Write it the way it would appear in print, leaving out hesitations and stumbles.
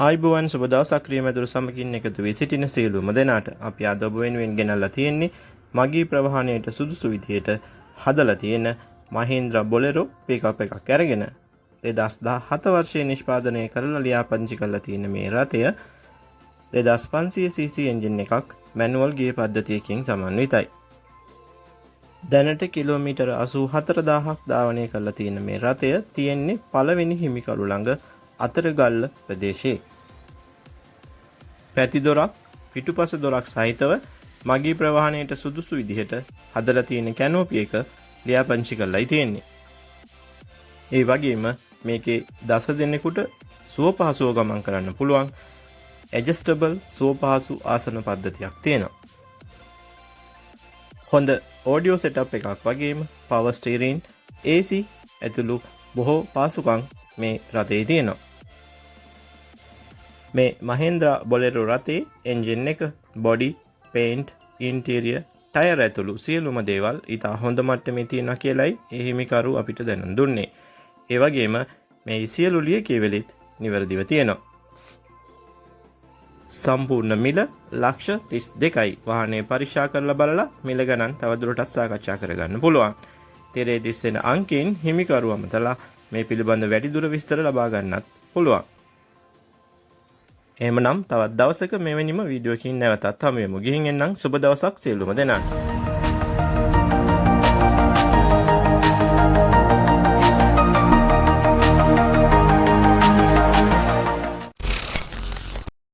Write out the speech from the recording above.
ආයිබෝවන් සුබ දවසක් ක්‍රියාමැදුරු සමගින් එකතු වී සිටින සියලුම දෙනාට අපි අද ඔබ වෙනුවෙන් ගෙනල්ලා තියෙන්නේ මගී ප්‍රවාහණයට සුදුසු විදියට හදලා තියෙන Mahindra Bolero පිකප් එකක් අරගෙන 2017 වර්ෂයේ නිෂ්පාදනය කරලා ලියාපදිංචි කරලා තියෙන මේ රථය 2500cc එන්ජින් එකක් මැනුවල් ගියර් පද්ධතියකින් සමන්විතයි. දැනට කිලෝමීටර 84000ක් ධාවනය කරලා තියෙන මේ රථය තියෙන්නේ පළවෙනි හිමිකරු ළඟ අතරගල්ල ප්‍රදේශයේ. පැති දොරක් පිටුපස දොරක් සහිතව මගී ප්‍රවාහණයට සුදුසු විදිහට හදලා තියෙන කැනෝපි එක ලියාපදිංචි කරලායි තියෙන්නේ. ඒ වගේම මේකේ දස දෙනෙකුට සුව පහසුව ගමන් කරන්න පුළුවන් ඇඩ්ජස්ටබල් සුව පහසු ආසන පද්ධතියක් තියෙනවා. හොඳ ඔඩියෝ සෙටප් එකක් වගේම පවර් ස්ටීරින් AC ඇතුළු බොහෝ පාසුකම් මේ රථයේ තියෙනවා. මේ Mahindra Bolero රථයේ එන්ජින් එක, බොඩි, පේන්ට්, ඉන්ටීරියර්, ටයර් ඇතුළු සියලුම දේවල් ඉතා හොඳ මට්ටමේ තියෙනවා කියලයි ඒ හිමිකරු අපිට දැනුම් දුන්නේ. ඒ වගේම මේ සියලු ලියකියවිලිත් නිවැරදිව තියෙනවා. සම්පූර්ණ මිල $32,00,000යි. වාහනේ පරීක්ෂා කරලා බලලා මිල ගණන් තවදුරටත් සාකච්ඡා කරගන්න පුළුවන්. තෙරේ දිස්සෙන අංකයෙන් හිමිකරු අමතලා මේ පිළිබඳ වැඩිදුර විස්තර ලබා ගන්නත් පුළුවන්. එහෙමනම් තවත් දවසක මෙවැනිම වීඩියෝකින් නැවතත් හමු වෙමු. ගිහින් එන්නම් සුබ දවසක් සියලුම දෙනාට.